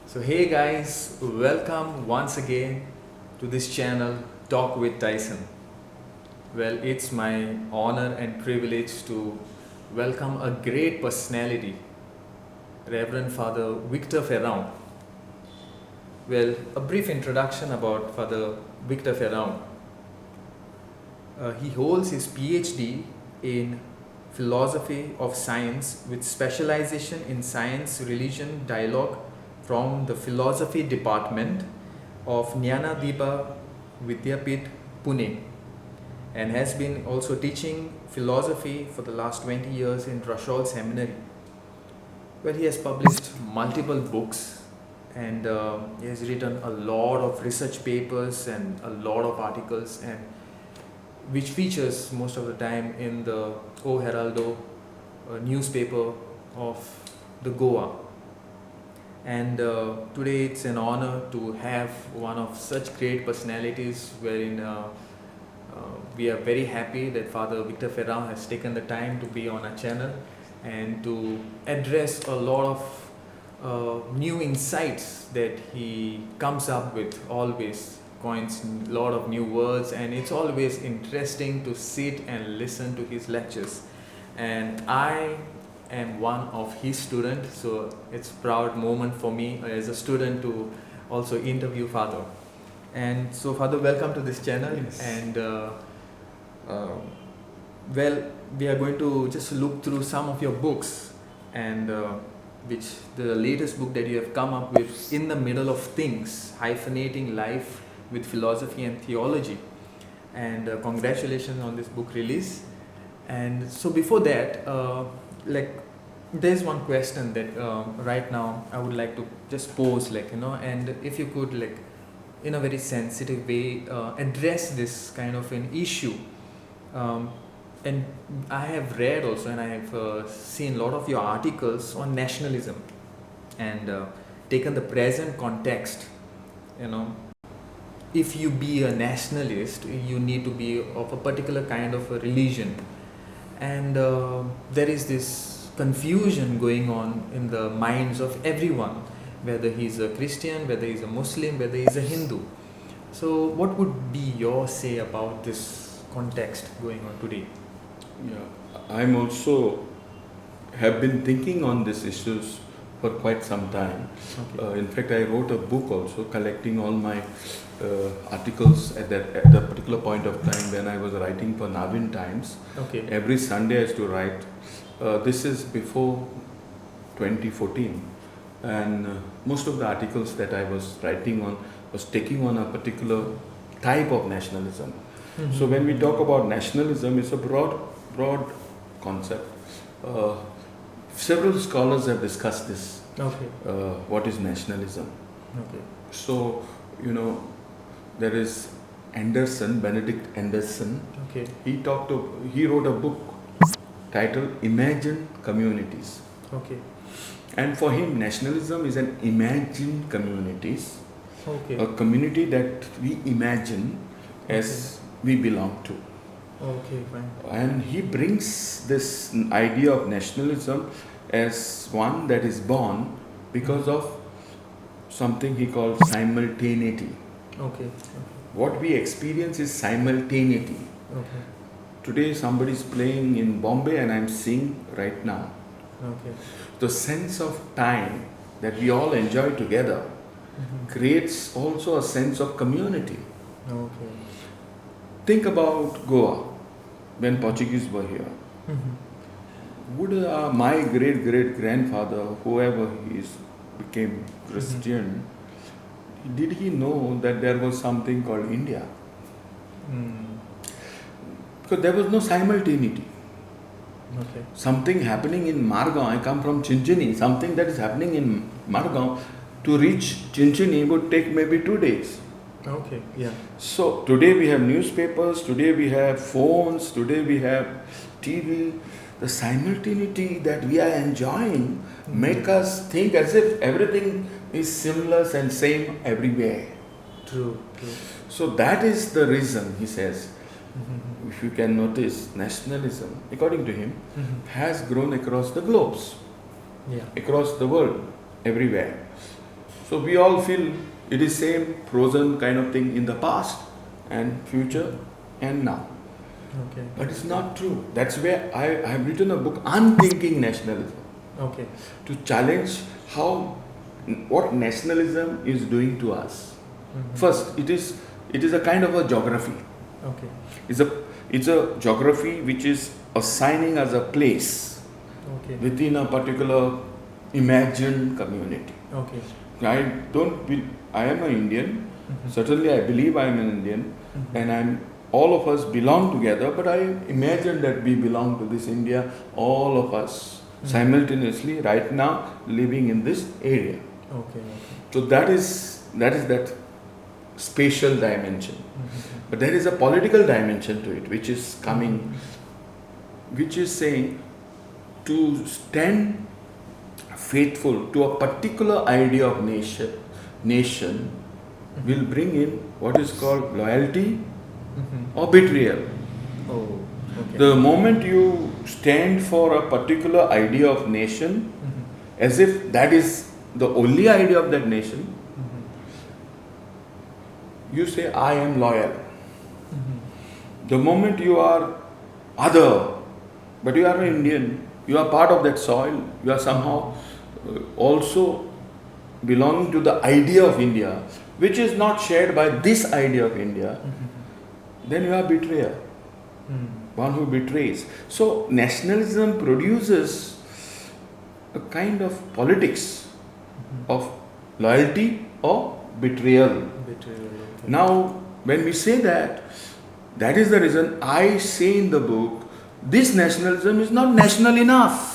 So hey guys, welcome once again to this channel Talk with Tyson. Well, it's my honor and privilege to welcome a great personality, Reverend Father Victor Ferrao. Well, a brief introduction about Father Victor Ferrao. He holds his PhD in philosophy of science with specialization in science religion dialogue from the philosophy department of Jnanadeepa Vidyapith, Pune, and has been also teaching philosophy for the last 20 years in Rashol Seminary, where he has published multiple books and he has written a lot of research papers and a lot of articles, and which features most of the time in the O Heraldo newspaper of the Goa. And today it's an honor to have one of such great personalities, wherein we are very happy that Father Victor Ferrao has taken the time to be on our channel and to address a lot of new insights that he comes up with, always coins a lot of new words, and it's always interesting to sit and listen to his lectures. And I am one of his students, so it's a proud moment for me as a student to also interview Father. And so Father, welcome to this channel. Yes. And well, we are going to just look through some of your books, and which the latest book that you have come up with, In the Middle of Things, Hyphenating Life with Philosophy and Theology. And congratulations on this book release. And so before that, there's one question that right now I would like to just pose, and if you could, in a very sensitive way, address this kind of an issue. And I have read also, and I have seen a lot of your articles on nationalism, and taken the present context. If you be a nationalist, you need to be of a particular kind of a religion, and there is this confusion going on in the minds of everyone, whether he's a Christian, whether he's a Muslim, whether he's a Hindu. So what would be your say about this context going on today? Yeah, I'm also have been thinking on these issues for quite some time. Okay. In fact, I wrote a book also collecting all my articles at the particular point of time when I was writing for Navin Times. Okay. Every Sunday I used to write. This is before 2014, and most of the articles that I was writing on was taking on a particular type of nationalism. Mm-hmm. So when we talk about nationalism, it's a broad concept. Several scholars have discussed this. Okay. What is nationalism? Okay. So, there is Benedict Anderson. Okay. He wrote a book titled Imagined Communities. Okay. And for him, nationalism is an imagined communities, Okay. a community that we imagine as we belong to. Okay, fine. And he brings this idea of nationalism as one that is born because of something he calls simultaneity. Okay. What we experience is simultaneity. Okay. Today somebody is playing in Bombay and I'm seeing right now. Okay. The sense of time that we all enjoy together creates also a sense of community. Okay. Think about Goa when Portuguese were here. Would my great grandfather, whoever he is, became Christian, did he know that there was something called India? Because there was no simultaneity. Okay. Something happening in Margao, I come from Chinchini, something that is happening in Margao, to reach Chinchini would take maybe 2 days. Okay. Yeah. So today we have newspapers, today we have phones, today we have TV. The simultaneity that we are enjoying make us think as if everything is similar and same everywhere. True. So that is the reason, he says. If you can notice, nationalism, according to him, has grown across the globes, Yeah. across the world, everywhere. So we all feel it is same frozen kind of thing in the past and future and now. Okay. But it's not true. That's where I have written a book, Unthinking Nationalism, Okay. to challenge what nationalism is doing to us. First, it is a kind of a geography. Okay. It's a geography which is assigning us a place Okay. within a particular imagined community. Okay. I am an Indian. Certainly, I believe I am an Indian, and all of us belong together. But I imagine that we belong to this India, all of us simultaneously right now living in this area. Okay. So that is that spatial dimension. But there is a political dimension to it, which is coming, which is saying to stand faithful to a particular idea of nation will bring in what is called loyalty or betrayal. Oh. Okay. The moment you stand for a particular idea of nation, as if that is the only idea of that nation, you say, I am loyal. The moment you are other, but you are an Indian, you are part of that soil, you are somehow also belonging to the idea of India, which is not shared by this idea of India, then you are betrayer, one who betrays. So nationalism produces a kind of politics of loyalty or betrayal. Betrayal. Okay. Now, when we say that, that is the reason I say in the book, this nationalism is not national enough.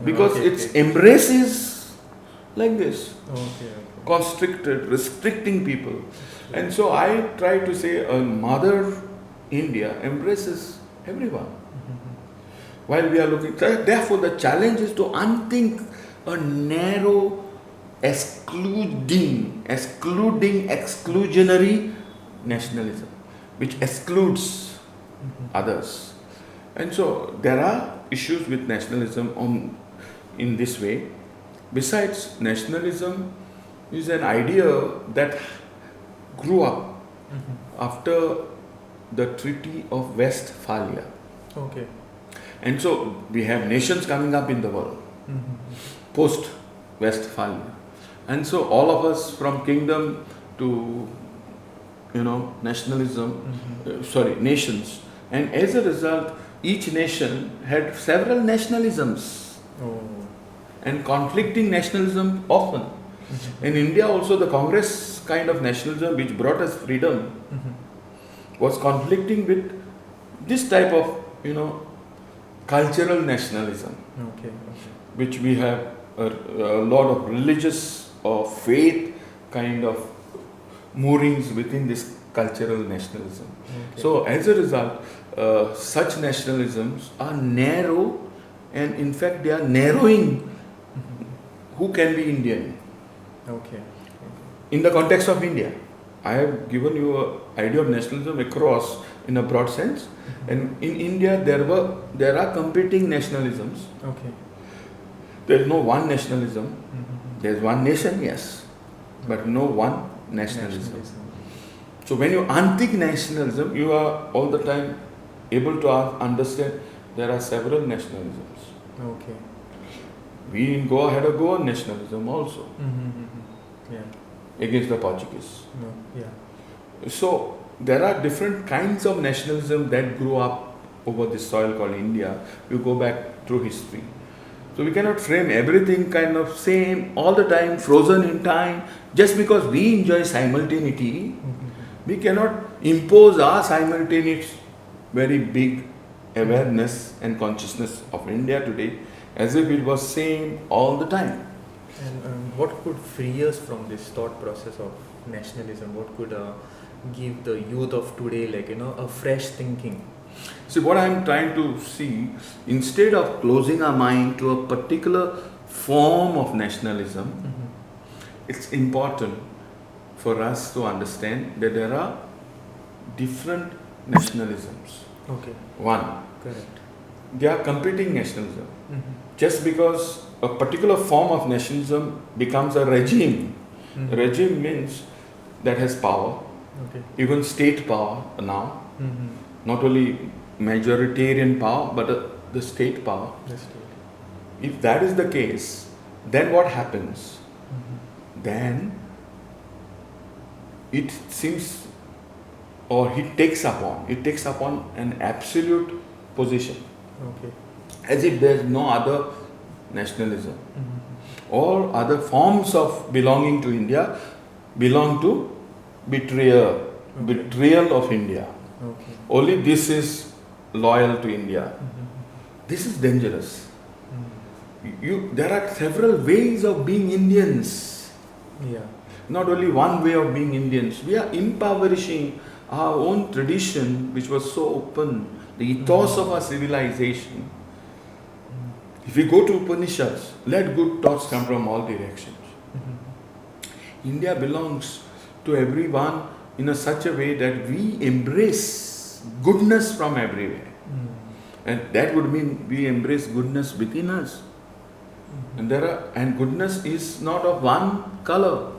Because its embrace is like this. Okay. Constricted, restricting people. And so I try to say a mother India embraces everyone. While we are looking, therefore the challenge is to unthink a narrow, exclusionary nationalism, which excludes others. And so there are issues with nationalism in this way. Besides, nationalism is an idea that grew up after the Treaty of Westphalia. Okay. And so we have nations coming up in the world post Westphalia. And so all of us from kingdom to nationalism, nations. And as a result, each nation had several nationalisms and conflicting nationalism often. In India also the Congress kind of nationalism which brought us freedom was conflicting with this type of cultural nationalism, which we have a lot of religious or faith kind of moorings within this cultural nationalism. So as a result, such nationalisms are narrow, and in fact they are narrowing who can be Indian. In the context of India, I have given you an idea of nationalism across in a broad sense, and in India there are competing nationalisms. There is no one nationalism. There is one nation, yes, but no one nationalism. So when you unthink nationalism, you are all the time able to understand there are several nationalisms. We in Goa had a Goan nationalism also against the Portuguese. So there are different kinds of nationalism that grew up over this soil called India. You go back through history. So we cannot frame everything kind of same all the time, frozen in time. Just because we enjoy simultaneity, we cannot impose our simultaneous very big awareness and consciousness of India today as if it was same all the time. And what could free us from this thought process of nationalism? What could give the youth of today a fresh thinking? See, what I am trying to see, instead of closing our mind to a particular form of nationalism, it's important for us to understand that there are different nationalisms. Okay. One, Correct. they are competing nationalism. Just because a particular form of nationalism becomes a regime, regime means that has power, even state power now, not only majoritarian power but the state power. If that is the case, then what happens? Then it seems, or it takes upon an absolute position, as if there is no other nationalism. All other forms of belonging to India belong to betrayal of India. Only this is loyal to India. This is dangerous. There are several ways of being Indians. Not only one way of being Indians. We are impoverishing our own tradition, which was so open, the ethos of our civilization. If we go to Upanishads, let good thoughts come from all directions. India belongs to everyone in such a way that we embrace goodness from everywhere. And that would mean we embrace goodness within us. And goodness is not of one color.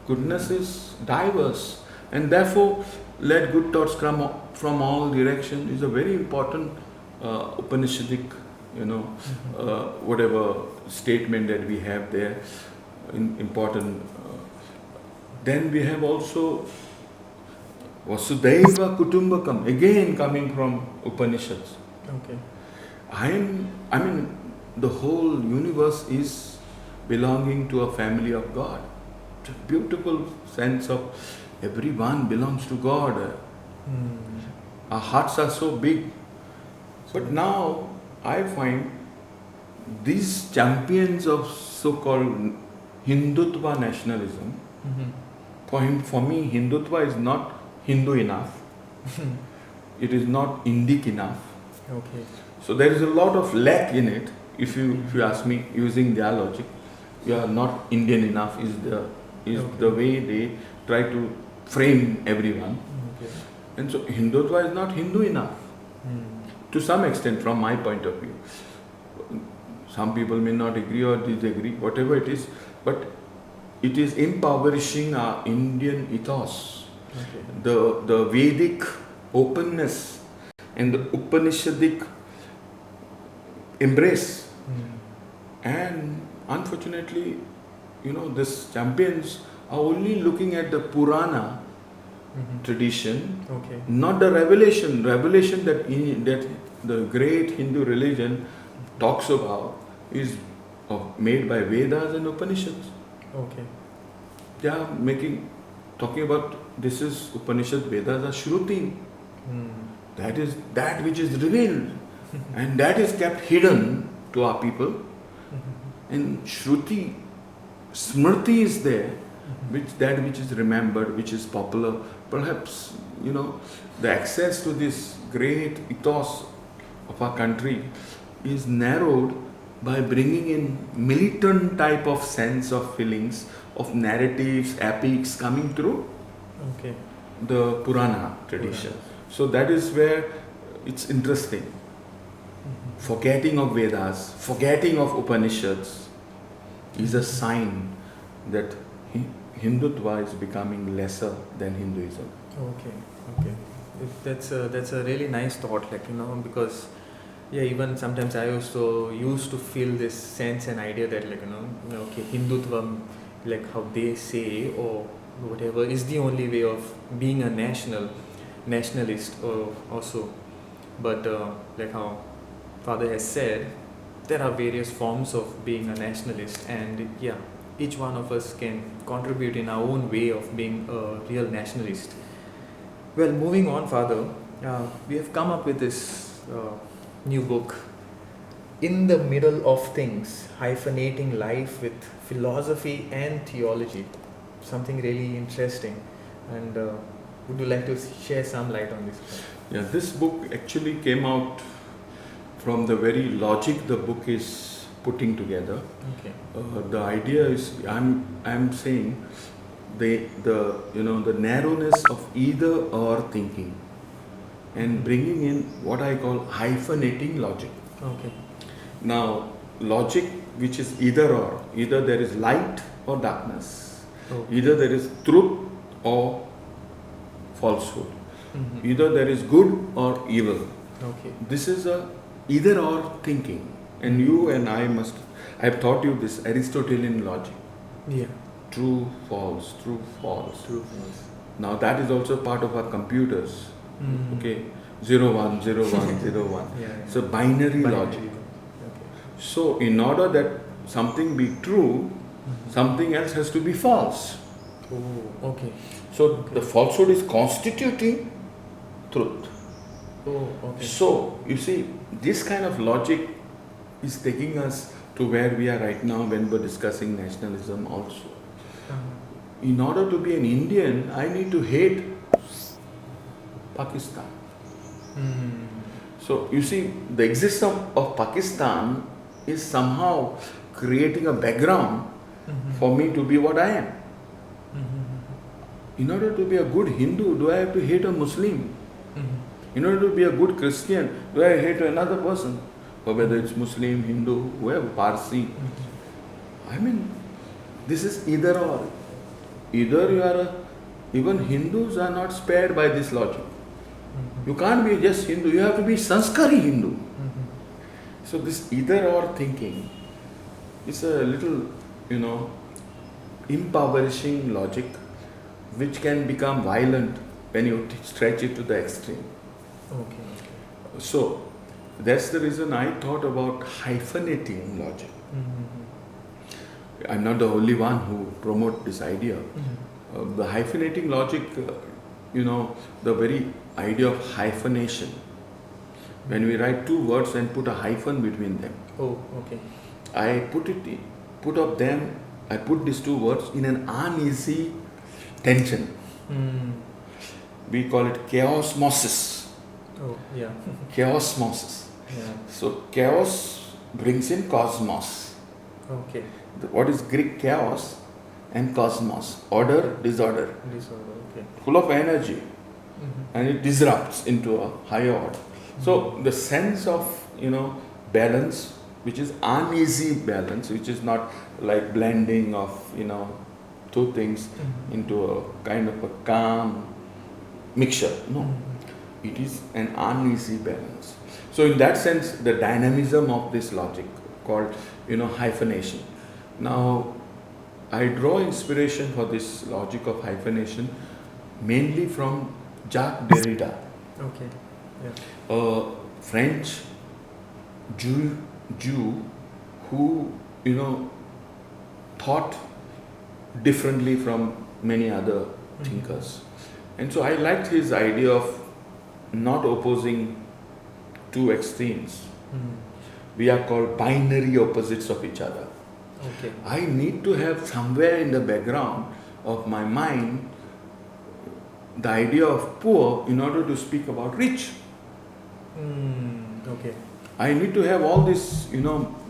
Goodness is diverse. And therefore, let good thoughts come from all directions is a very important Upanishadic, whatever statement that we have there, important. Then we have also Vasudhaiva Kutumbakam, again coming from Upanishads. I mean, the whole universe is belonging to a family of God. It's a beautiful sense of everyone belongs to God. Our hearts are so big. But now I find these champions of so-called Hindutva nationalism, for me, Hindutva is not Hindu enough. It is not Indic enough. So there is a lot of lack in it. If you ask me, using their logic, you are not Indian enough is the way they try to frame everyone. And so Hindutva is not Hindu enough. To some extent, from my point of view. Some people may not agree or disagree, whatever it is, but it is impoverishing our Indian ethos. The Vedic openness and the Upanishadic embrace. And unfortunately, these champions are only looking at the Purana tradition, not the revelation that the great Hindu religion talks about is made by Vedas and Upanishads. They are talking about this is Upanishad, Vedas are Shruti. That is that which is revealed and that is kept hidden to our people. And Shruti, Smriti is there, which is remembered, which is popular. Perhaps, the access to this great ethos of our country is narrowed by bringing in militant type of sense of feelings, of narratives, epics coming through the Purana tradition. So that is where it's interesting. Forgetting of Vedas, forgetting of Upanishads is a sign that Hindutva is becoming lesser than Hinduism. That's a really nice thought, because even sometimes I also used to feel this sense and idea that Hindutva, like how they say or whatever, is the only way of being a nationalist also. But like how Father has said, there are various forms of being a nationalist, and each one of us can contribute in our own way of being a real nationalist. Well, moving on, Father, we have come up with this new book, In the Middle of Things, Hyphenating Life with Philosophy and Theology. Something really interesting. And would you like to share some light on this? This book actually came out from the very logic the book is putting together. The idea is, I'm saying the narrowness of either or thinking. and bringing in what I call hyphenating logic. Okay. Now, logic which is either or, either there is light or darkness, either there is truth or falsehood, either there is good or evil. Okay. This is a either or thinking, and you and I I've taught you this Aristotelian logic. Yeah. True, false, true, false. True, false. Now that is also part of our computers. Okay, 0, 1, 0, 1, 0, 1. Yeah. So binary logic. Okay. So in order that something be true, something else has to be false. Oh, okay. So the falsehood is constituting truth. Oh, okay. So you see, this kind of logic is taking us to where we are right now when we're discussing nationalism also. In order to be an Indian, I need to hate Pakistan. So you see, the existence of Pakistan is somehow creating a background for me to be what I am. In order to be a good Hindu, do I have to hate a Muslim? In order to be a good Christian, do I hate another person? Or whether it's Muslim, Hindu, whoever, Parsi. I mean, this is either or. Either you are even Hindus are not spared by this logic. You can't be just Hindu, you have to be Sanskari Hindu. So this either or thinking is a little, impoverishing logic which can become violent when you stretch it to the extreme. Okay. So that's the reason I thought about hyphenating logic. I'm not the only one who promote this idea. The hyphenating logic, the very idea of hyphenation. When we write two words and put a hyphen between them. Oh, okay. I put these two words in an uneasy tension. We call it chaosmosis. Oh, yeah. Chaosmosis. Yeah. So chaos brings in cosmos. Okay. What is Greek chaos and cosmos? Order, disorder. Disorder, okay. Full of energy. And it disrupts into a higher order. So the sense of, balance, which is uneasy balance, which is not like blending of, two things into a kind of a calm mixture. No. It is an uneasy balance. So in that sense, the dynamism of this logic called, hyphenation. Now, I draw inspiration for this logic of hyphenation mainly from Jacques Derrida. Okay. Yeah. A French Jew who, thought differently from many other thinkers. And so I liked his idea of not opposing two extremes. We are called binary opposites of each other. Okay. I need to have somewhere in the background of my mind the idea of poor in order to speak about rich. Okay. I need to have all these,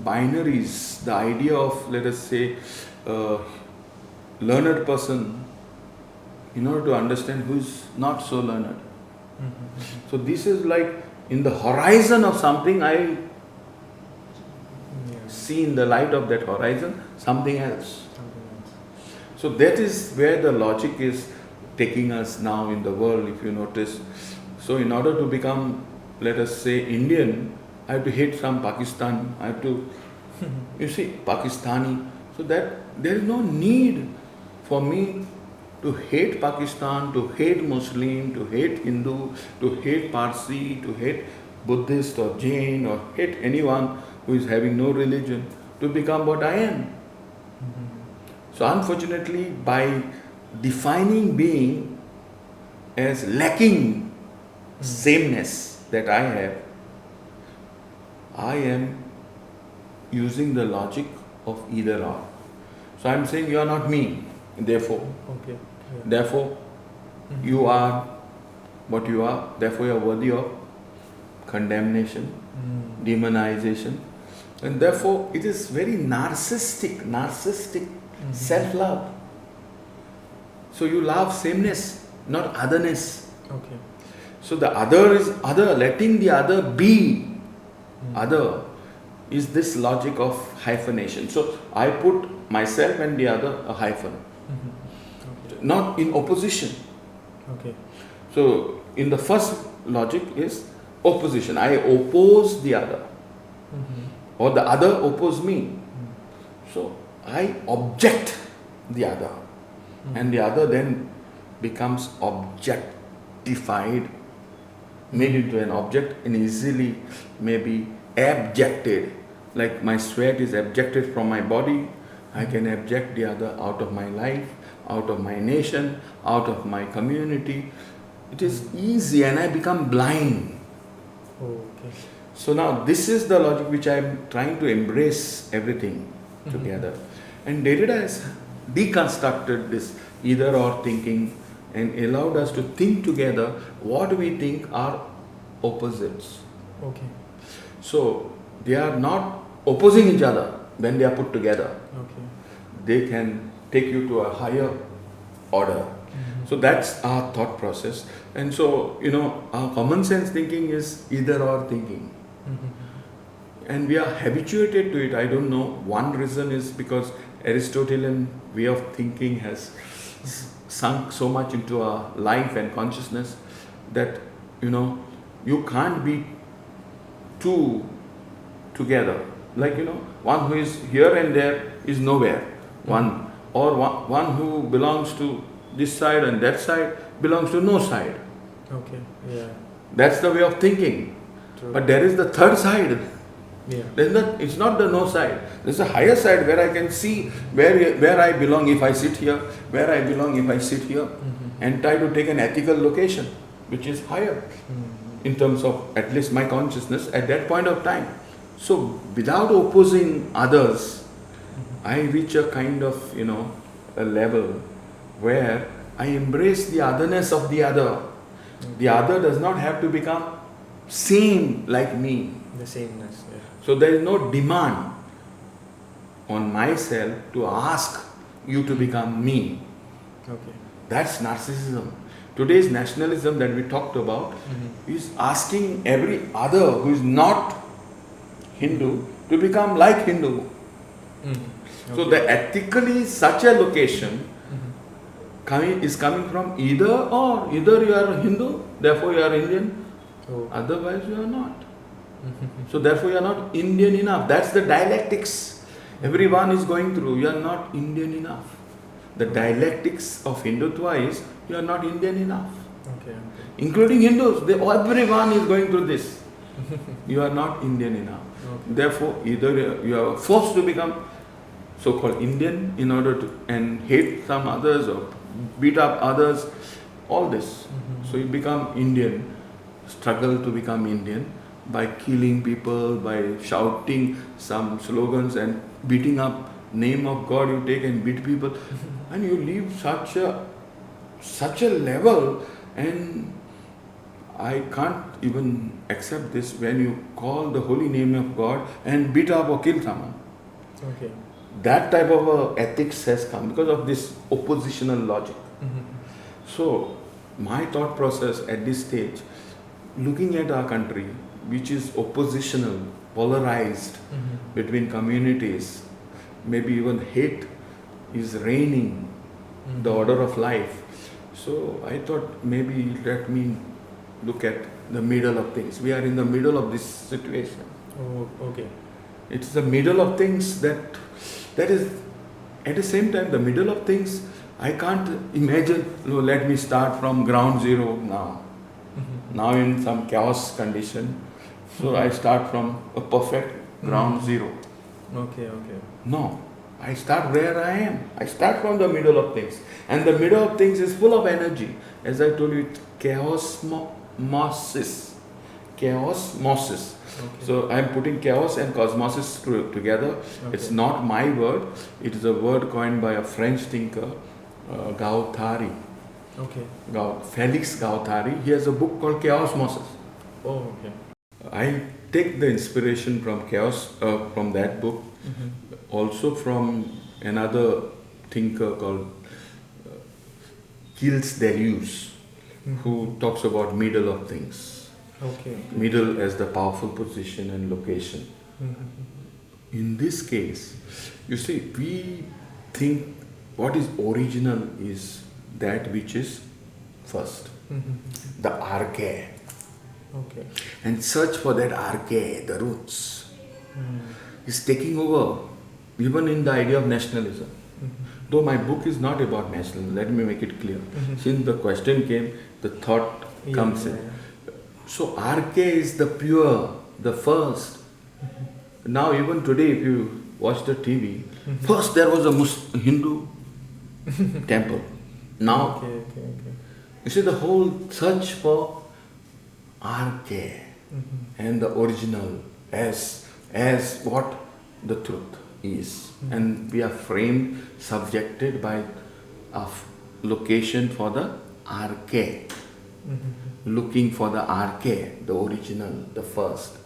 binaries, the idea of, let us say, learned person in order to understand who is not so learned. So this is like in the horizon of something, I see in the light of that horizon something else. So that is where the logic is taking us now in the world, if you notice. So in order to become, let us say, Indian, I have to hate some Pakistan, I have to, you see, Pakistani. So that there is no need for me to hate Pakistan, to hate Muslim, to hate Hindu, to hate Parsi, to hate Buddhist or Jain, or hate anyone who is having no religion, to become what I am. So unfortunately, by defining being as lacking sameness that I have, I am using the logic of either or. So I am saying you are not me, therefore. Okay. Yeah. Therefore, you are what you are, therefore you are worthy of condemnation, demonization. And therefore it is very narcissistic self-love. So you love sameness, not otherness. Okay. So the other is other, letting the other be other is this logic of hyphenation. So I put myself and the other a hyphen, not in opposition. Okay. So in the first logic is opposition. I oppose the other, or the other oppose me. So I object the other, and the other then becomes objectified, made into an object, and easily maybe abjected. Like my sweat is abjected from my body, I can abject the other out of my life, out of my nation, out of my community. It is easy, and I become blind. Okay. So now this is the logic which I am trying to embrace everything together. And Derrida has deconstructed this either or thinking and allowed us to think together what we think are opposites. Okay. So they are not opposing each other when they are put together. Okay. They can take you to a higher order. So that's our thought process. And so, our common sense thinking is either or thinking. And we are habituated to it. I don't know. One reason is because Aristotelian way of thinking has sunk so much into our life and consciousness that, you can't be two together. Like, one who is here and there is nowhere. One who belongs to this side and that side belongs to no side. Okay. Yeah. That's the way of thinking. True. But there is the third side. Yeah. It's not the no side. There's a higher side where I can see where I belong if I sit here, where I belong if I sit here, and try to take an ethical location, which is higher in terms of at least my consciousness at that point of time. So without opposing others, I reach a kind of, a level where I embrace the otherness of the other. The other does not have to become same like me. The sameness. Yeah. So there is no demand on myself to ask you to become me. Okay. That's narcissism. Today's nationalism that we talked about is asking every other who is not Hindu to become like Hindu. Okay. So the ethically such a location is coming from either or. Either you are a Hindu, therefore you are Indian, otherwise you are not. So therefore you are not Indian enough. That's the dialectics everyone is going through. You are not Indian enough. The dialectics of Hindutva is you are not Indian enough. Okay. Including Hindus, everyone is going through this. You are not Indian enough. Okay. Therefore either you are forced to become so-called Indian in order to and hate some others or beat up others, all this. So you become Indian, struggle to become Indian by killing people, by shouting some slogans and beating up name of God you take and beat people, and you leave such a level, and I can't even accept this when you call the holy name of God and beat up or kill someone. Okay. That type of ethics has come because of this oppositional logic. So my thought process at this stage, looking at our country, which is oppositional, polarized between communities, maybe even hate is reigning the order of life. So I thought maybe let me look at the middle of things. We are in the middle of this situation. Oh, okay. It's the middle of things that is, at the same time, the middle of things, I can't imagine, let me start from ground zero now. Now in some chaos condition. So I start from a perfect ground zero. Okay. No, I start where I am. I start from the middle of things. And the middle of things is full of energy. As I told you, it's chaosmosis. Chaosmosis. Okay. So I am putting chaos and cosmosis together. Okay. It's not my word. It is a word coined by a French thinker, Guattari. Okay. Felix Guattari. He has a book called Chaosmosis. Oh, okay. I take the inspiration from chaos, from that book, also from another thinker called Gilles Deleuze. who talks about middle of things. Okay. Middle as the powerful position and location. In this case, you see, we think what is original is that which is first, the arche. Okay. And search for that arche, the roots, is taking over, even in the idea of nationalism. Though my book is not about nationalism, let me make it clear. Since the question came, the thought comes in. So arche is the pure, the first. Now even today, if you watch the TV, first there was a Hindu temple. Now, you see the whole search for arche and the original as what the truth is. And we are framed, subjected by a location for the arche. Looking for the arche, the original, the first.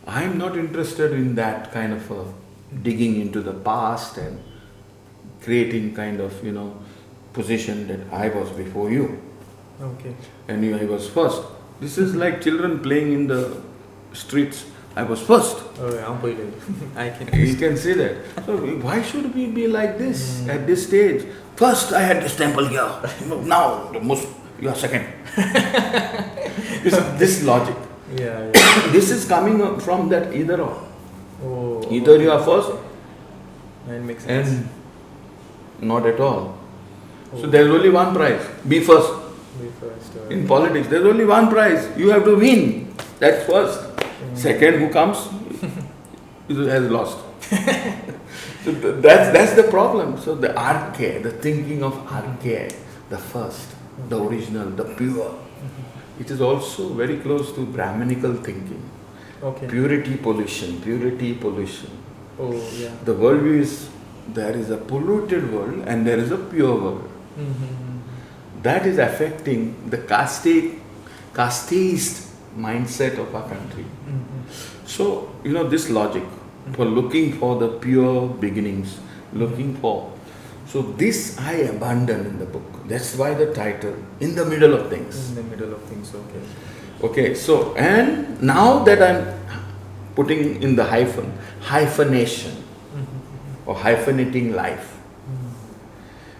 I am not interested in that kind of digging into the past and creating kind of, position that I was before you. Okay. And I was first. This is like children playing in the streets. I was first. I can. You can see that. So why should we be like this at this stage? First I had this temple here. Now you are second. This logic. Yeah. This is coming up from that either or. Oh. Either you are first That makes sense. and not at all. So there's only one prize. Be first. Be first. In politics, there's only one prize. You have to win. That's first. Second, who comes has lost. So that's the problem. So the arche, the thinking of arche, the first, the original, the pure. It is also very close to Brahminical thinking. Okay. Purity, pollution, purity, pollution. Oh, yeah. The worldview is, there is a polluted world and there is a pure world. That is affecting the casteist mindset of our country. So, this logic for looking for the pure beginnings, looking for. So this I abandon in the book. That's why the title, In the Middle of Things. In the middle of things, okay. Okay, so, and now that I'm putting in the hyphenation or hyphenating life.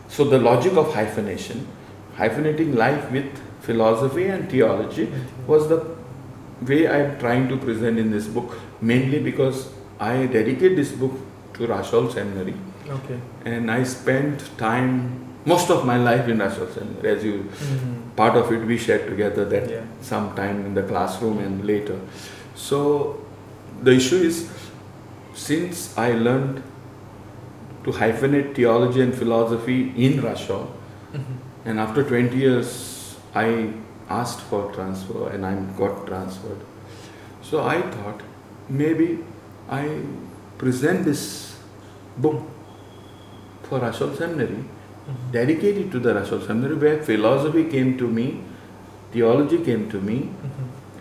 So the logic of hyphenating life with philosophy and theology was the way I'm trying to present in this book, mainly because I dedicate this book to Rashol Seminary. Okay. And I spent time, most of my life in Rashol Seminary, as you, part of it we shared together that some time in the classroom and later. So the issue is, since I learned to hyphenate theology and philosophy in Rashol, and after 20 years I asked for transfer and I got transferred. So I thought maybe I present this book for Rashol Seminary, dedicated to the Rashol Seminary, where philosophy came to me, theology came to me,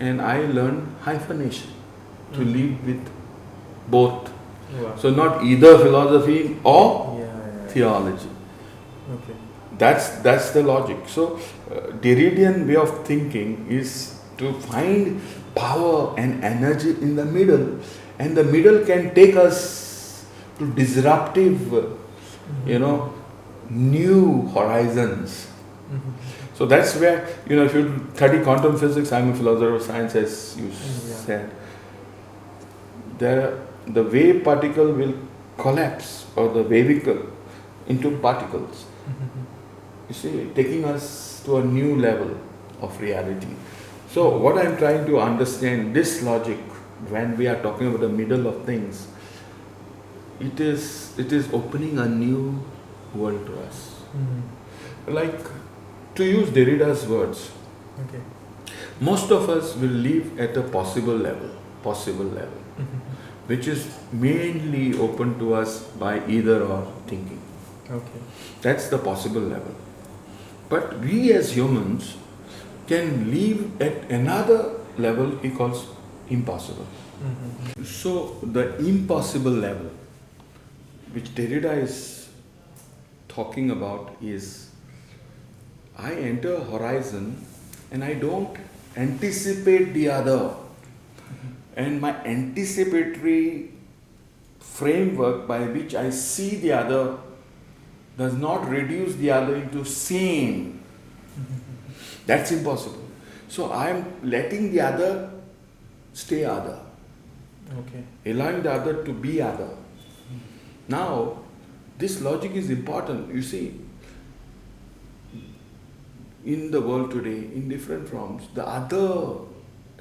and I learned hyphenation, to live with both. Wow. So not either philosophy or theology. Okay. That's the logic. So Derridian way of thinking is to find power and energy in the middle, and the middle can take us to disruptive, new horizons. So that's where, if you study quantum physics, I'm a philosopher of science, as you said, the wave particle will collapse, or the wavicle, into particles. You see, taking us to a new level of reality. So what I'm trying to understand, this logic, when we are talking about the middle of things, it is opening a new world to us. Like, to use Derrida's words, most of us will live at a possible level, which is mainly open to us by either or thinking. Okay. That's the possible level. But we as humans can live at another level he calls impossible. So the impossible level, which Derrida is talking about, is I enter a horizon and I don't anticipate the other. And my anticipatory framework by which I see the other does not reduce the other into same. That's impossible. So I am letting the other stay other. Okay. Allowing the other to be other. Now, this logic is important. You see, in the world today, in different forms, the other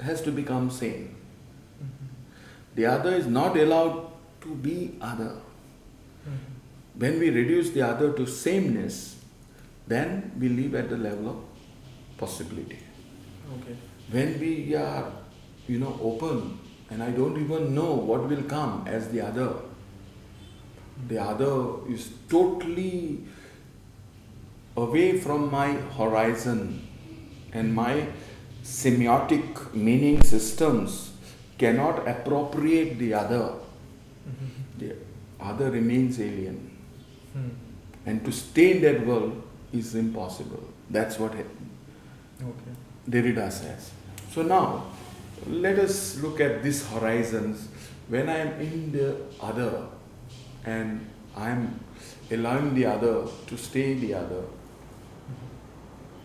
has to become same. The other is not allowed to be other. When we reduce the other to sameness, then we live at the level of possibility. Okay. When we are, open, and I don't even know what will come as the other is totally away from my horizon, and my semiotic meaning systems cannot appropriate the other. The other remains alien. And to stay in that world is impossible. That's what Derrida says. So now, let us look at these horizons. When I am in the other and I am allowing the other to stay the other,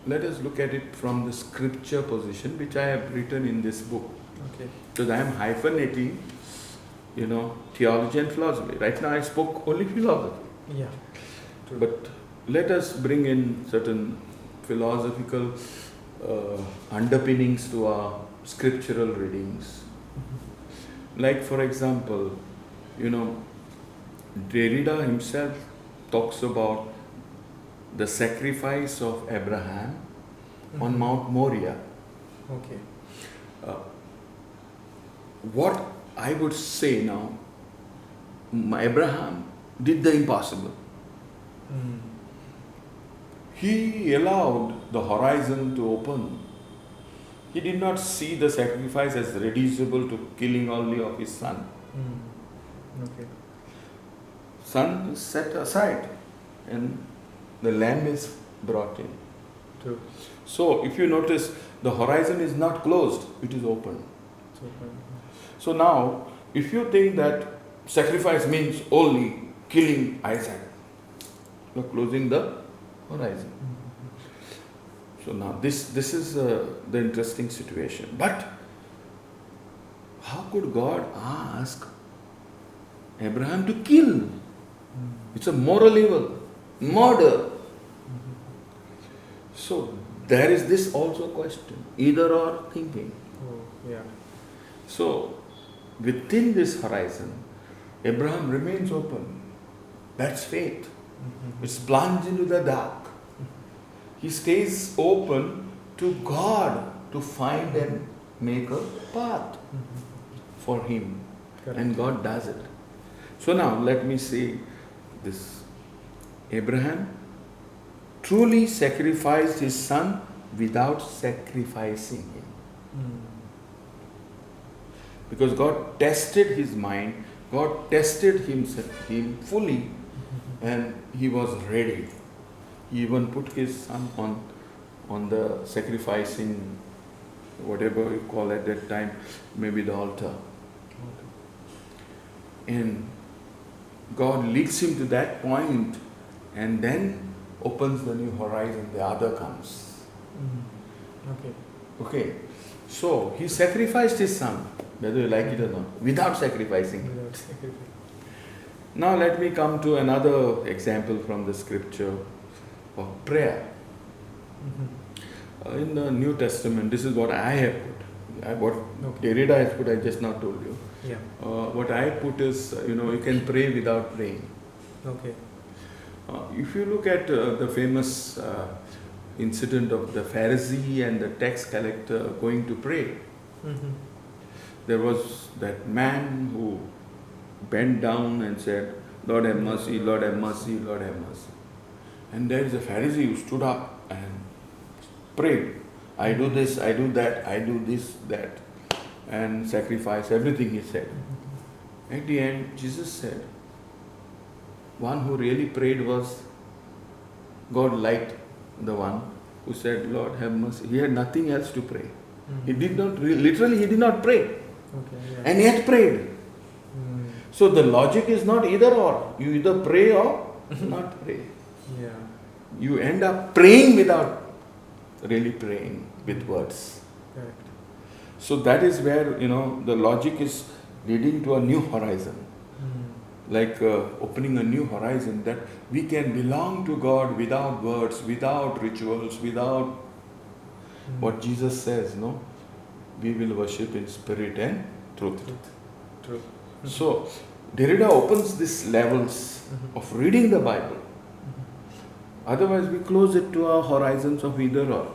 let us look at it from the scripture position, which I have written in this book. Okay. Because I am hyphenating, theology and philosophy. Right now I spoke only philosophy. Yeah. True. But let us bring in certain philosophical underpinnings to our scriptural readings. Like, for example, Derrida himself talks about the sacrifice of Abraham on Mount Moriah. Okay. What I would say now, Abraham did the impossible. He allowed the horizon to open. He did not see the sacrifice as reducible to killing only of his son. Okay. Son is set aside and the lamb is brought in. True. So if you notice, the horizon is not closed, it is open. It's open. So now, if you think that sacrifice means only killing Isaac, you're closing the horizon. So now this is the interesting situation. But how could God ask Abraham to kill? It's a moral evil, murder. So there is this also question, either or thinking. Oh, yeah. So within this horizon, Abraham remains open. That's faith. It's plunged into the dark. He stays open to God to find and make a path for him. Correct. And God does it. So now let me say this. Abraham truly sacrificed his son without sacrificing him. Because God tested his mind, God tested him fully, and he was ready. He even put his son on the sacrificing, whatever you call at that time, maybe the altar. And God leads him to that point and then opens the new horizon, the other comes. Okay. So he sacrificed his son, whether you like it or not, without sacrificing. Now let me come to another example from the scripture of prayer. In the New Testament, this is what I have put. What Derrida has put, I just now told you. Yeah. What I put is, you can pray without praying. Okay. If you look at the famous incident of the Pharisee and the tax collector going to pray, there was that man who bent down and said, Lord have mercy, Lord have mercy, Lord have mercy. And there is a Pharisee who stood up and prayed, I do this, I do that, I do this, that, and sacrifice, everything he said. At the end, Jesus said, one who really prayed was, God liked the one who said, Lord, have mercy. He had nothing else to pray. He did not, literally, he did not pray. And yet prayed. So the logic is not either or. You either pray or not pray. You end up praying without really praying with words. Correct. So that is where, the logic is leading to a new horizon. Like opening a new horizon, that we can belong to God without words, without rituals, without what Jesus says, no? We will worship in spirit and truth. True. So Derrida opens these levels of reading the Bible. Otherwise we close it to our horizons of either or.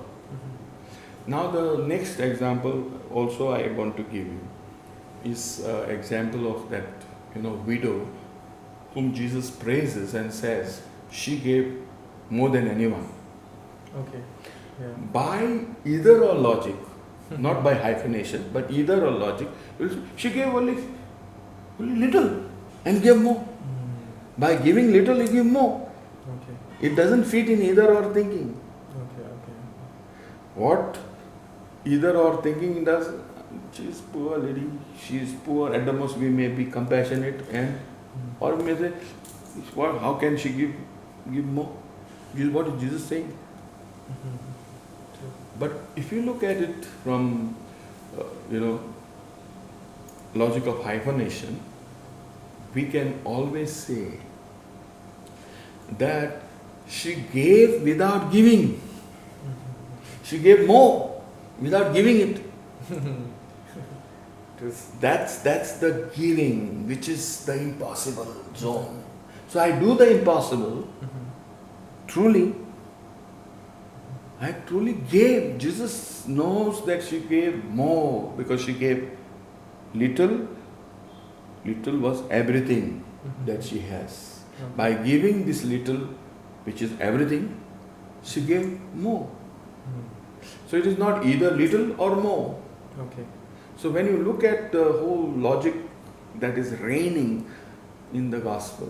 Now the next example also I want to give you is an example of that widow whom Jesus praises and says she gave more than anyone. Okay. Yeah. By either or logic, not by hyphenation, but either or logic, she gave only little and gave more. By giving little, you give more. Okay. It doesn't fit in either or thinking. Okay. What either or thinking does, she is poor lady, she is poor, at the most we may be compassionate and or we may say, how can she give more? What is Jesus saying? But if you look at it from, logic of hyphenation, we can always say that she gave without giving. She gave more without giving it. That's the giving, which is the impossible zone. So I do the impossible. Truly, I truly gave. Jesus knows that she gave more because she gave little. Little was everything that she has. By giving this little, which is everything, she gave more. So it is not either little or more. Okay. So when you look at the whole logic that is reigning in the gospel,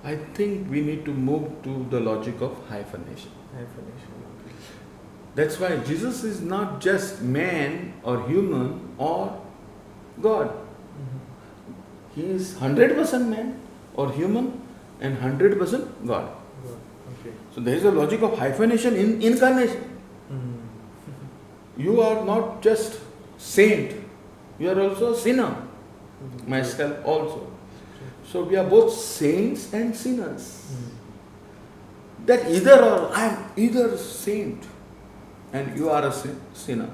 I think we need to move to the logic of hyphenation. Okay. That's why Jesus is not just man or human or God. He is 100% man or human and 100% God. Okay. So there is a logic of hyphenation in incarnation. You are not just saint, you are also a sinner. Myself also. So we are both saints and sinners. That either or, I am either saint and you are a sinner.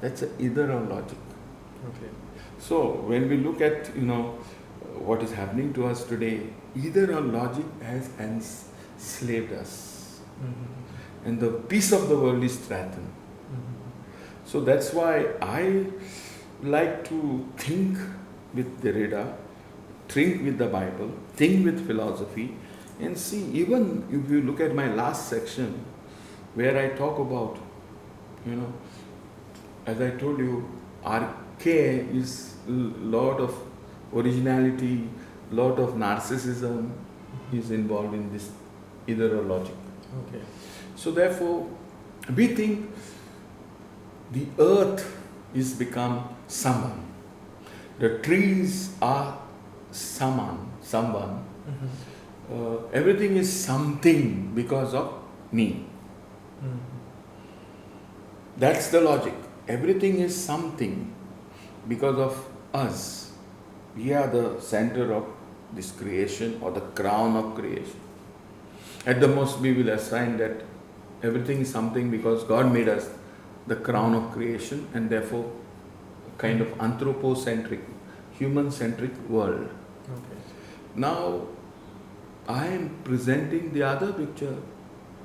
That's a either or logic. Okay. So when we look at what is happening to us today, either or logic has enslaved us, and the peace of the world is threatened. So that's why I like to think with Derrida, think with the Bible, think with philosophy, and see, even if you look at my last section where I talk about, as I told you, arche is a lot of originality, lot of narcissism is involved in this either or logic. Okay. So therefore, we think the earth is become someone. The trees are someone. Everything is something because of me. That's the logic. Everything is something because of us. We are the center of this creation or the crown of creation. At the most, we will assign that everything is something because God made us the crown of creation, and therefore a kind of anthropocentric, human-centric world. Okay. Now, I am presenting the other picture.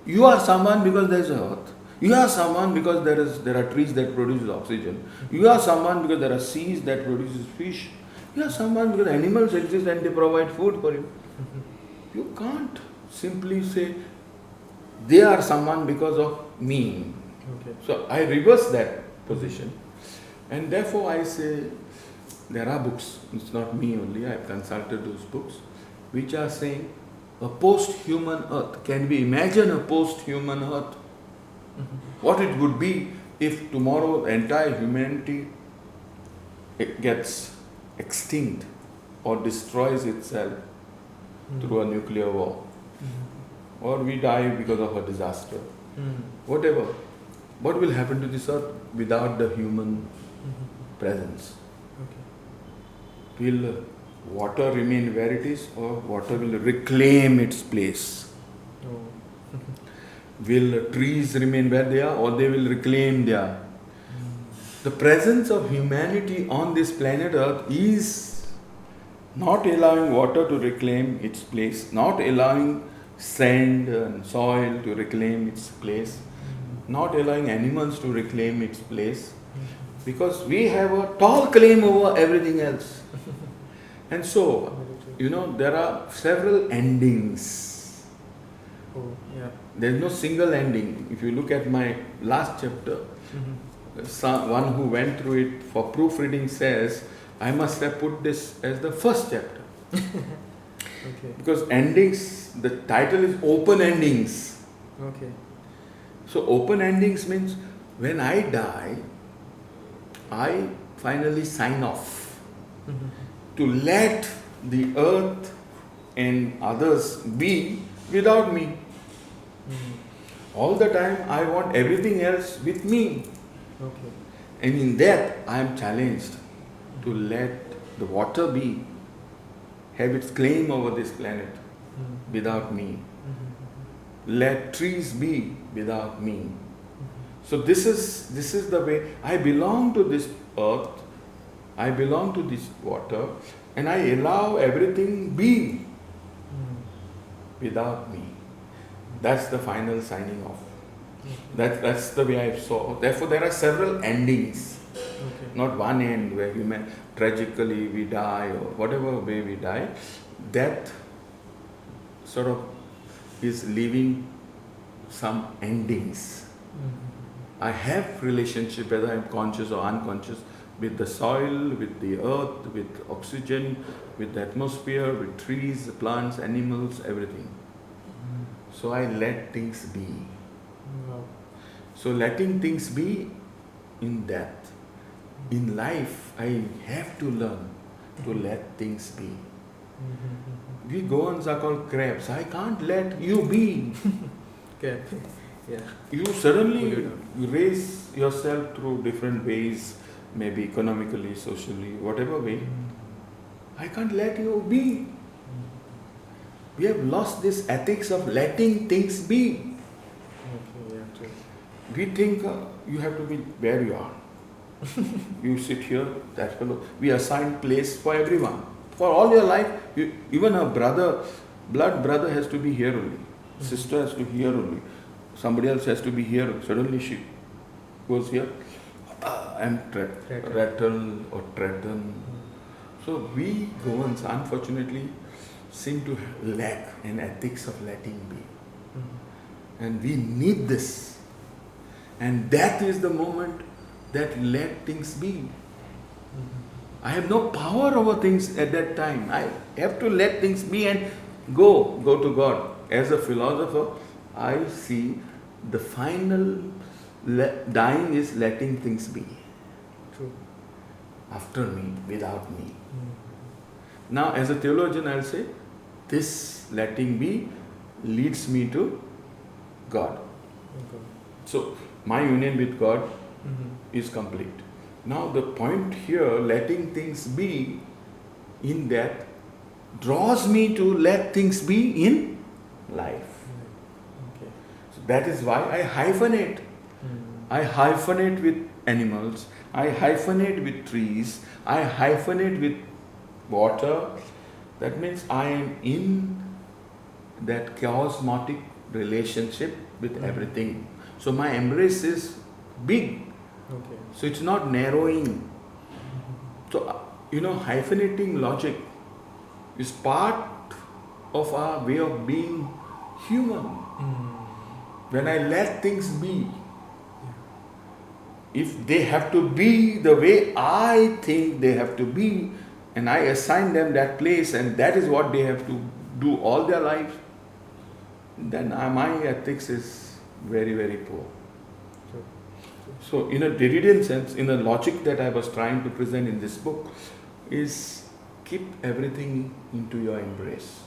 You are someone because there is earth. You are someone because there are trees that produce oxygen. You are someone because there are seas that produces fish. You are someone because animals exist and they provide food for you. You can't simply say they are someone because of me. Okay. So I reverse that position, and therefore I say there are books, it's not me only, I have consulted those books, which are saying a post-human earth. Can we imagine a post-human earth What it would be if tomorrow the entire humanity gets extinct or destroys itself through a nuclear war, or we die because of a disaster, whatever. What will happen to this earth without the human presence? Okay. Will water remain where it is, or water will reclaim its place? Oh. Will trees remain where they are, or they will reclaim their? The presence of humanity on this planet Earth is not allowing water to reclaim its place, not allowing sand and soil to reclaim its place, not allowing animals to reclaim its place, because we have a tall claim over everything else. And so, there are several endings. Oh, yeah. There is no single ending. If you look at my last chapter, one who went through it for proofreading says, I must have put this as the first chapter. Okay. Because endings, the title is Open Endings. Okay. So open endings means when I die, I finally sign off to let the earth and others be without me. All the time I want everything else with me. Okay. And in that I am challenged to let the water be, have its claim over this planet without me. Let trees be without me. So this is the way I belong to this earth, I belong to this water, and I allow everything be without me. That's the final signing off. That's the way I saw. Therefore, there are several endings, not one end where tragically we die or whatever way we die. That sort of is leaving some endings. I have relationship, whether I'm conscious or unconscious, with the soil, with the earth, with oxygen, with the atmosphere, with trees, plants, animals, everything. So I let things be. Wow. So letting things be in that. In life, I have to learn to let things be. We goans are called crabs. I can't let you be. Okay. Yeah. You suddenly raise yourself through different ways, maybe economically, socially, whatever way. I can't let you be. We have lost this ethics of letting things be. Okay, yeah, true. We think you have to be where you are. You sit here, that fellow. We assign place for everyone. For all your life, even a brother, blood brother has to be here only. Sister has to be here only. Somebody else has to be here. Suddenly she goes here. I'm rattle or threaten. So we Goans, unfortunately, seem to lack an ethics of letting be. And we need this. And that is the moment that let things be. I have no power over things at that time. I have to let things be and go to God. As a philosopher, I see the final dying is letting things be. True. After me, without me. Now, as a theologian, I'll say, this letting be leads me to God. Okay. So, my union with God is complete. Now, the point here, letting things be in that, draws me to let things be in life. Okay. So that is why I hyphenate. I hyphenate with animals, I hyphenate with trees, I hyphenate with water. That means I am in that chaosmatic relationship with everything. So my embrace is big. Okay. So it's not narrowing. So, hyphenating logic is part of our way of being human. When I let things be, if they have to be the way I think they have to be, and I assign them that place and that is what they have to do all their life, then my ethics is very, very poor. So in a Derridian sense, in a logic that I was trying to present in this book, is keep everything into your embrace.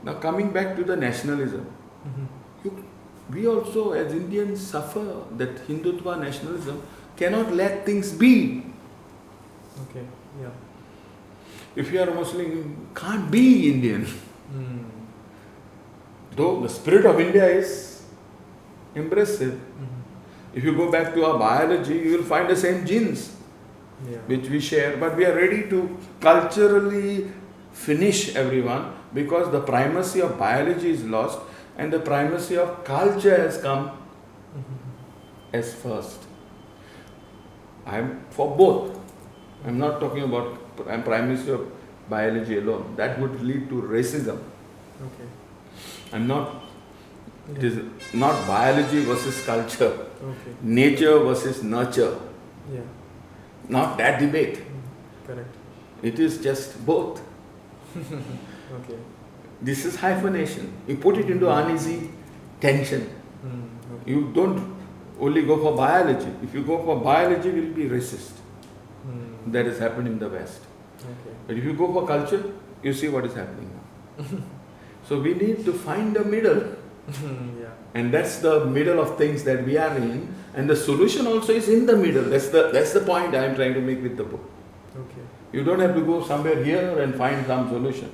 Now coming back to the nationalism, we also as Indians suffer that Hindutva nationalism cannot let things be. Okay, yeah. If you are a Muslim, you can't be Indian. Though the spirit of India is embracive. If you go back to our biology, you will find the same genes which we share, but we are ready to culturally finish everyone because the primacy of biology is lost and the primacy of culture has come as first. I am for both. I am not talking about primacy of biology alone. That would lead to racism. Okay. I'm not. It is not biology versus culture. Okay. Nature versus nurture. Yeah. Not that debate. Correct. It is just both. Okay. This is hyphenation. You put it into uneasy tension. Okay. You don't only go for biology. If you go for biology, you will be racist. That has happened in the West. Okay. But if you go for culture, you see what is happening now. So we need to find the middle. Yeah. And that's the middle of things that we are in. And the solution also is in the middle. That's the point I am trying to make with the book. Okay. You don't have to go somewhere here and find some solution.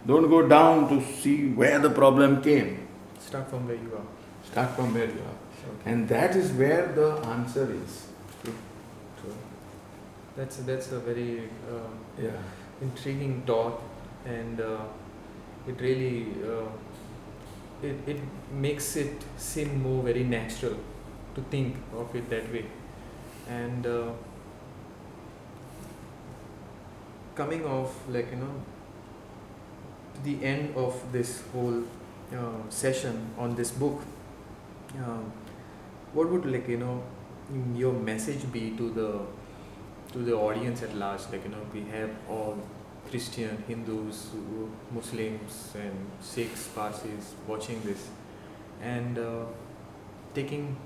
Don't go down to see where the problem came. Start from where you are. Start from where you are. Okay. And that is where the answer is. True. That's a very Yeah. intriguing thought, and it really it makes it seem more very natural to think of it that way. And coming off, like, to the end of this whole session on this book, what would, like, your message be to the audience at large? Like, we have all Christian, Hindus, Muslims and Sikhs, Parsis watching this, and taking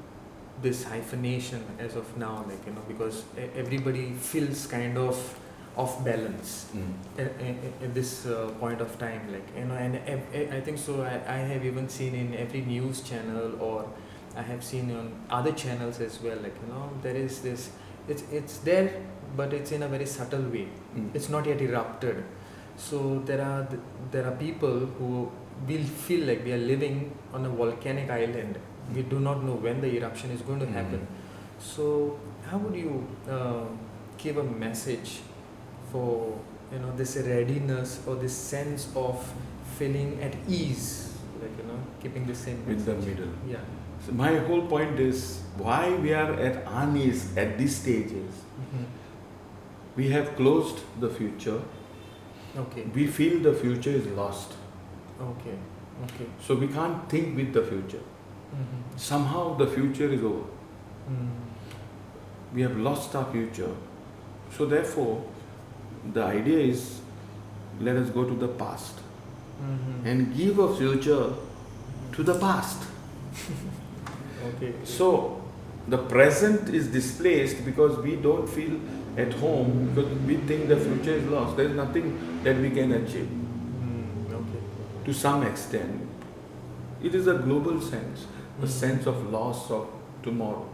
this hyphenation as of now, like, because everybody feels kind of off balance at this point of time, like, and I think so. I have even seen in every news channel, or I have seen on other channels as well, like, there is this, it's there, but it's in a very subtle way. It's not yet erupted. So there are people who will feel like we are living on a volcanic island. We do not know when the eruption is going to happen. So how would you give a message for this readiness, or this sense of feeling at ease, like, keeping the same In the message? middle. Yeah. So my whole point is why we are at unease at these stages. We have closed the future. Okay. We feel the future is lost. Okay. So we can't think with the future. Somehow the future is over. We have lost our future. So therefore, the idea is, let us go to the past and give a future to the past. Okay. So the present is displaced because we don't feel at home, because we think the future is lost. There is nothing that we can achieve. Okay. To some extent, it is a global sense, a sense of loss of tomorrow.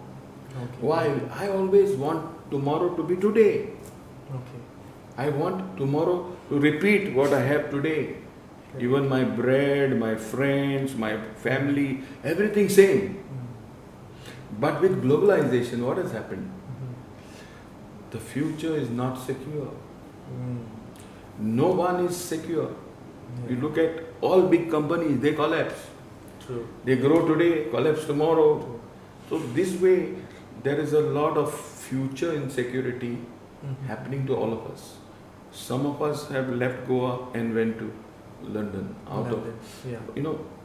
Okay. Why? I always want tomorrow to be today. Okay. I want tomorrow to repeat what I have today. Okay. Even my bread, my friends, my family, everything same. But with globalization, what has happened? The future is not secure. No one is secure. You look at all big companies, they collapse. True. They grow today, collapse tomorrow. So this way, there is a lot of future insecurity happening to all of us. Some of us have left Goa and went to London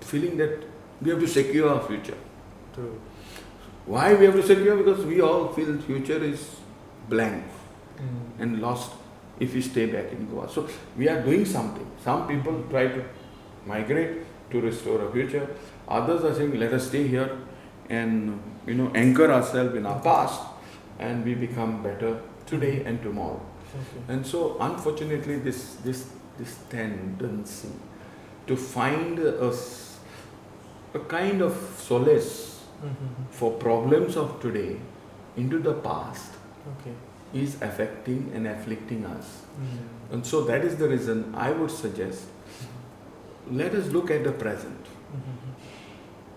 feeling that we have to secure our future. True. Why we have to secure? Because we all feel future is blank and lost if we stay back in Goa. So we are doing something. Some people try to migrate to restore a future. Others are saying, let us stay here and anchor ourselves in our past, and we become better today and tomorrow. Okay. And so, unfortunately, this tendency to find a kind of solace for problems of today into the past Okay. is affecting and afflicting us. And so that is the reason I would suggest, let us look at the present.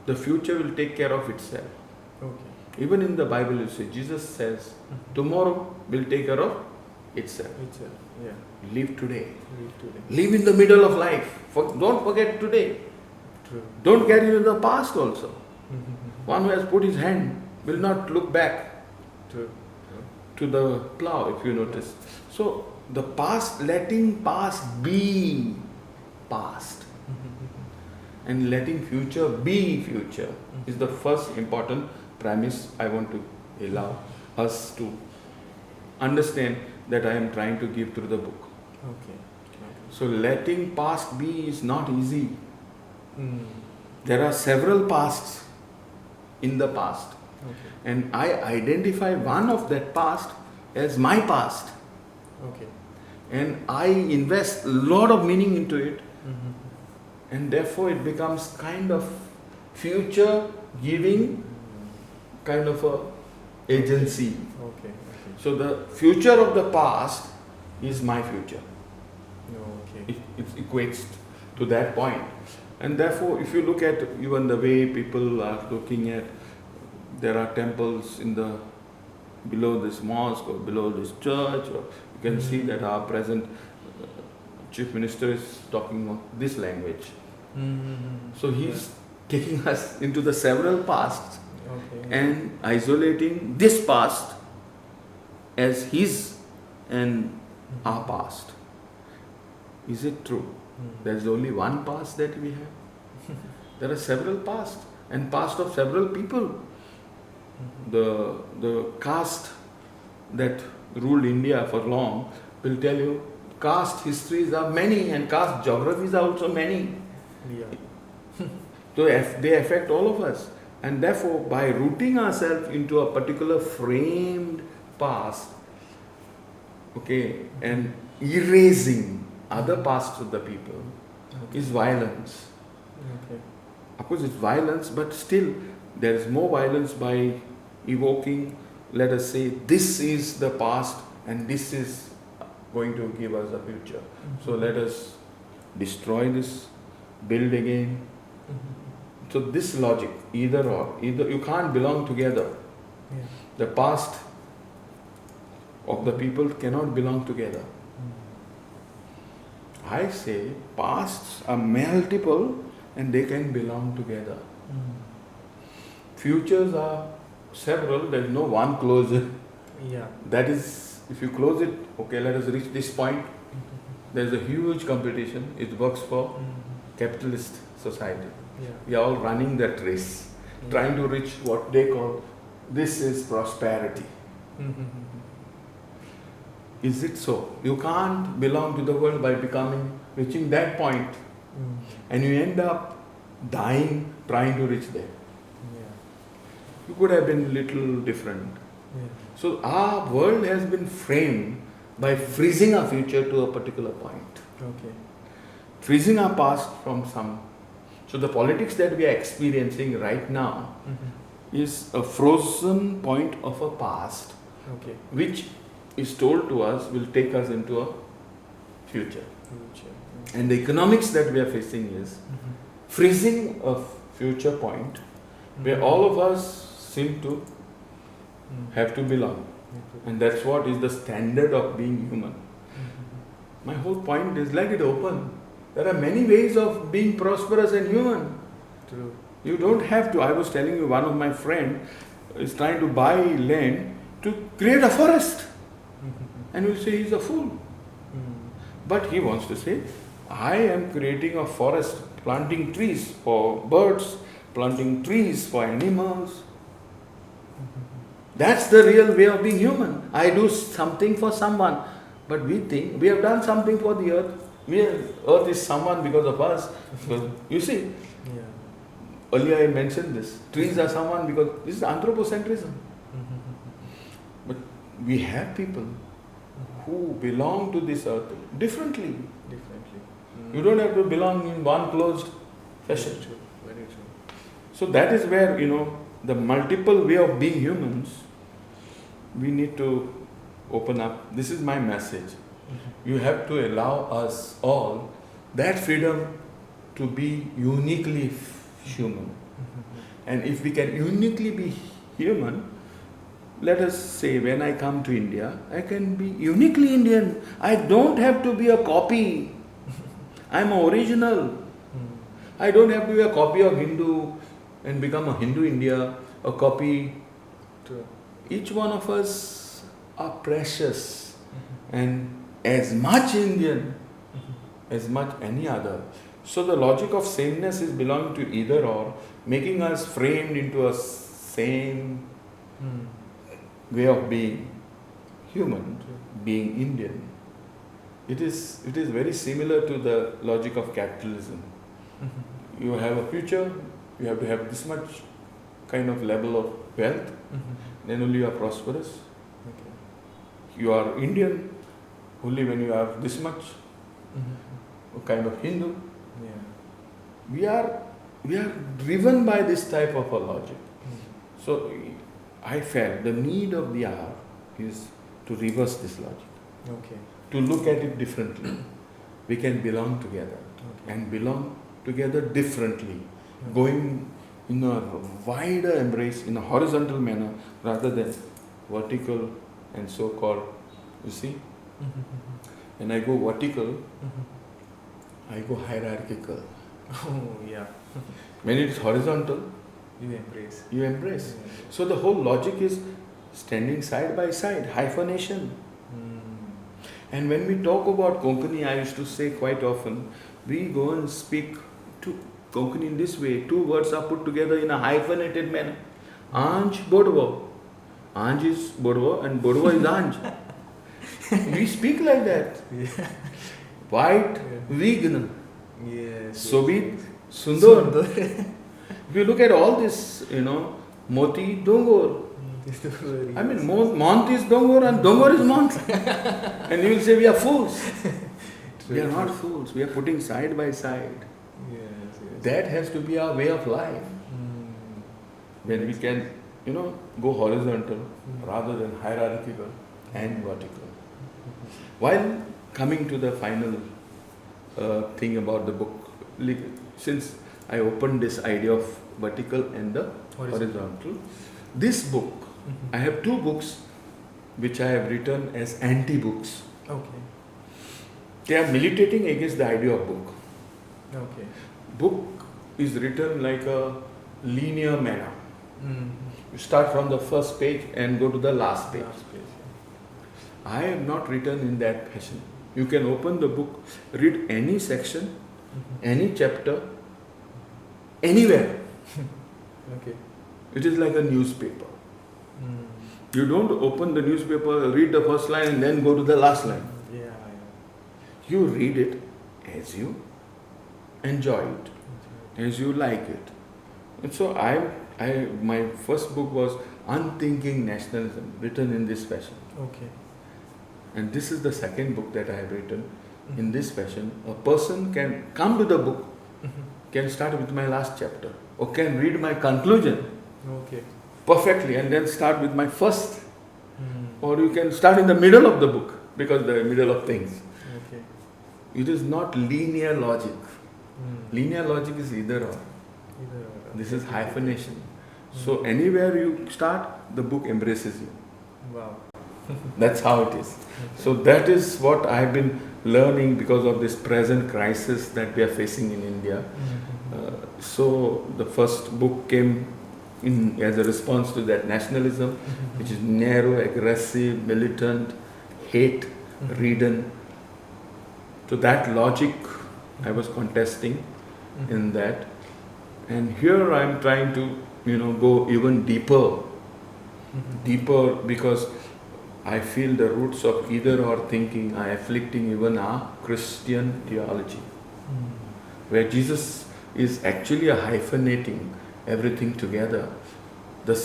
The future will take care of itself. Okay. Even in the Bible you see, Jesus says, tomorrow will take care of itself. Itself. Yeah. Live today. Live today. Live in the middle of life. Don't forget today. True. Don't get into the past also. One who has put his hand will not look back True. to the plow, if you notice. So the past, letting past be past and letting future be future is the first important premise I want to allow us to understand that I am trying to give through the book. Okay. So letting past be is not easy. There are several pasts in the past. Okay. And I identify one of that past as my past. Okay. And I invest a lot of meaning into it. And therefore it becomes kind of future giving kind of a agency. Okay. So the future of the past is my future. Okay. It equates to that point. And therefore, if you look at even the way people are looking at, there are temples in the below this mosque or below this church, or you can see that our present chief minister is talking of this language. So he's taking us into the several pasts and isolating this past as his and our past. Is it true? There is only one past that we have. There are several pasts and past of several people. The caste that ruled India for long will tell you caste histories are many and caste geographies are also many. Yeah. So they affect all of us. And therefore, by rooting ourselves into a particular framed past, and erasing other pasts of the people is violence. Okay. Of course, it's violence, but still there is more violence by evoking, let us say, this is the past and this is going to give us a future. So let us destroy this, build again. So this logic, either or, you can't belong together. Yeah. The past of the people cannot belong together. I say pasts are multiple and they can belong together. Futures are several, there is no one closure. Yeah. That is, if you close it, let us reach this point. There is a huge competition. It works for capitalist society. Yeah. We are all running that race, trying to reach what they call, this is prosperity. Is it so? You can't belong to the world by reaching that point, and you end up dying trying to reach there. Yeah. You could have been little different. Yeah. So our world has been framed by freezing our future to a particular point. Okay. Freezing our past from some. So the politics that we are experiencing right now is a frozen point of a past, which is told to us will take us into a future. And the economics that we are facing is freezing a future point where all of us seem to have to belong. And that's what is the standard of being human. My whole point is, let it open. There are many ways of being prosperous and human. True. You don't have to. I was telling you, one of my friends is trying to buy land to create a forest. And we'll say he's a fool. But he wants to say, I am creating a forest, planting trees for birds, planting trees for animals. That's the real way of being human. I do something for someone. But we think we have done something for the earth. Earth is someone because of us. So, you see, earlier I mentioned this. Trees are someone because this is anthropocentrism. But we have people who belong to this earth differently. You don't have to belong in one closed fashion. Very true. Very true. So that is where, the multiple way of being humans, we need to open up. This is my message. You have to allow us all that freedom to be uniquely human. And if we can uniquely be human, let us say when I come to India, I can be uniquely Indian. I don't have to be a copy. I'm original. I don't have to be a copy of Hindu and become a Hindu India, a copy. True. Each one of us are precious and as much Indian as much any other. So the logic of sameness is belonging to either or, making us framed into a same way of being human, being Indian. It is very similar to the logic of capitalism. You have a future, you have to have this much kind of level of wealth, then only you are prosperous. Okay. You are Indian only when you are this much, a kind of Hindu. Yeah. We are driven by this type of a logic. So I felt the need of the hour is to reverse this logic. Okay. To look at it differently. We can belong together and belong together differently, going in a wider embrace, in a horizontal manner rather than vertical and so-called, you see. When I go vertical, I go hierarchical. Oh, yeah. When it is horizontal, You embrace. you embrace. So the whole logic is standing side by side, hyphenation. And when we talk about Konkani, I used to say quite often, we go and speak to Konkani in this way. Two words are put together in a hyphenated manner. Anj, Bodvo. Anj is Bodvo and Bodvo is Anj. We speak like that. Yeah. White, Vigna. Yes. Sobit, Sundar. If you look at all this, Moti, Dongor. I mean, Mont is Dongor and Dongor is Mont. And you will say we are fools. We are not fools. We are putting side by side. Yes. That has to be our way of life. When we can, go horizontal rather than hierarchical and vertical. While coming to the final thing about the book, since I opened this idea of vertical and the horizontal, this book, I have two books which I have written as anti-books. Okay. They are militating against the idea of book. Okay. Book is written like a linear manner. You start from the first page and go to the last page. I have not written in that fashion. You can open the book, read any section, any chapter, anywhere. Okay. It is like a newspaper. You don't open the newspaper, read the first line and then go to the last line. Yeah. You read it as you enjoy it, as you like it. And so my first book was Unthinking Nationalism, written in this fashion. Okay. And this is the second book that I have written in this fashion. A person can come to the book, can start with my last chapter, or can read my conclusion Okay. perfectly and then start with my first. Or you can start in the middle of the book, because the middle of things. Okay. It is not linear logic. Linear logic is either or. This is hyphenation. So anywhere you start, the book embraces you. Wow. That's how it is. So that is what I have been learning because of this present crisis that we are facing in India. So the first book came in as a response to that nationalism, which is narrow, aggressive, militant, hate-ridden. So that logic I was contesting in that. And here I am trying to, go even deeper. Deeper because I feel the roots of either or thinking are afflicting even our Christian theology. Where Jesus is actually a hyphenating everything together. The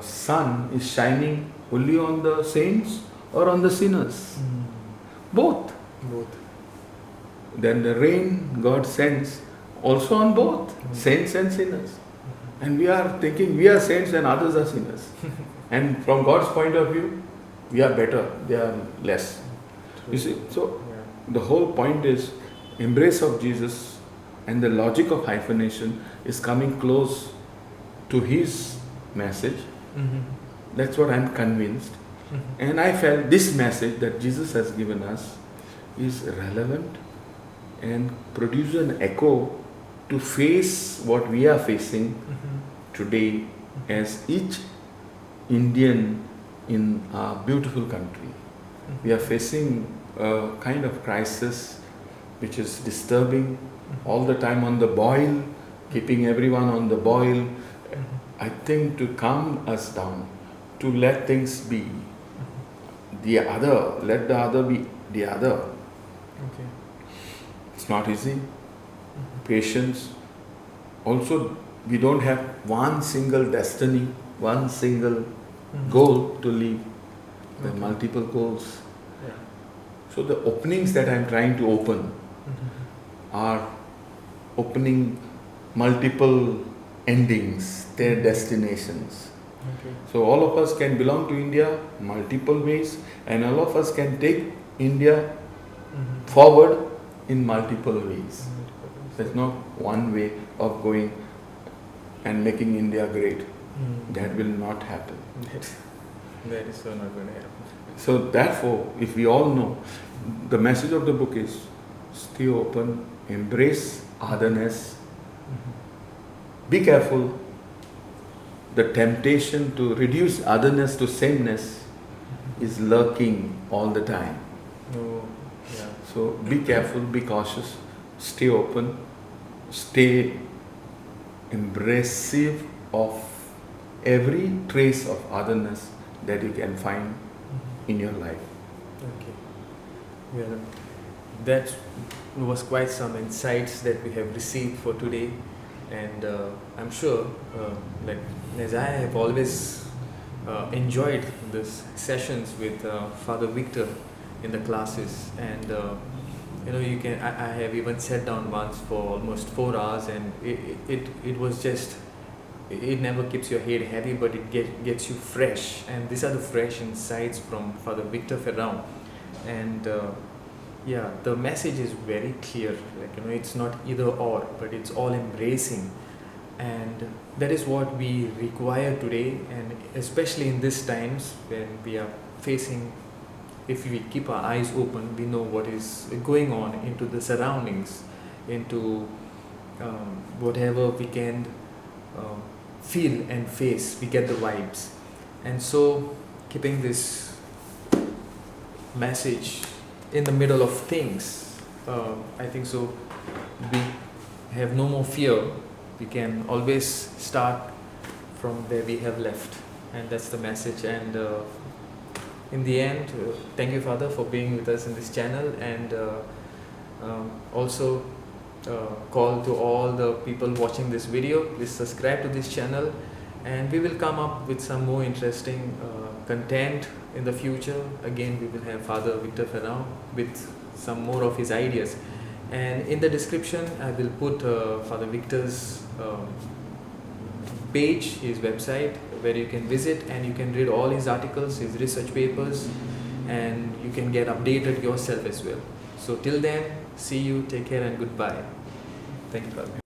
sun is shining only on the saints or on the sinners? Both. Both. Then the rain God sends also on both, saints and sinners. And we are thinking we are saints and others are sinners. And from God's point of view, we are better, they are less. True. You see, so the whole point is embrace of Jesus, and the logic of hyphenation is coming close to his message. That's what I'm convinced. And I felt this message that Jesus has given us is relevant and produce an echo to face what we are facing today as each Indian in our beautiful country. We are facing a kind of crisis which is disturbing, all the time on the boil, keeping everyone on the boil. I think to calm us down, to let things be the other, let the other be the other. Okay. It's not easy. Patience. Also, we don't have one single destiny, one single goal to live. There are multiple goals. Yeah. So the openings that I'm trying to open are opening multiple endings, their destinations. Okay. So all of us can belong to India multiple ways, and all of us can take India forward in multiple ways. There's not one way of going and making India great. That will not happen. That is so not going to happen. So therefore, if we all know, the message of the book is stay open, embrace otherness, be careful. The temptation to reduce otherness to sameness is lurking all the time. Oh, yeah. So be careful, be cautious, stay open, stay embracive of every trace of otherness that you can find in your life. Okay. Well, that was quite some insights that we have received for today, and I'm sure, like as I have always enjoyed these sessions with Father Victor in the classes, and you can. I have even sat down once for almost 4 hours, and it was just. It never keeps your head heavy, but it gets you fresh. And these are the fresh insights from Father Victor Ferrao. And the message is very clear. It's not either or, but it's all embracing. And that is what we require today, and especially in these times when we are facing, if we keep our eyes open, we know what is going on into the surroundings, into whatever we can feel and face, we get the vibes. And so keeping this message in the middle of things, I think so we have no more fear. We can always start from where we have left, and that's the message. And in the end, thank you, Father, for being with us in this channel, and also call to all the people watching this video, please subscribe to this channel, and we will come up with some more interesting content in the future. Again, we will have Father Victor Ferrao with some more of his ideas, and in the description I will put Father Victor's page, his website, where you can visit and you can read all his articles, his research papers, and you can get updated yourself as well. So till then, see you, take care, and goodbye. Thank you, Father.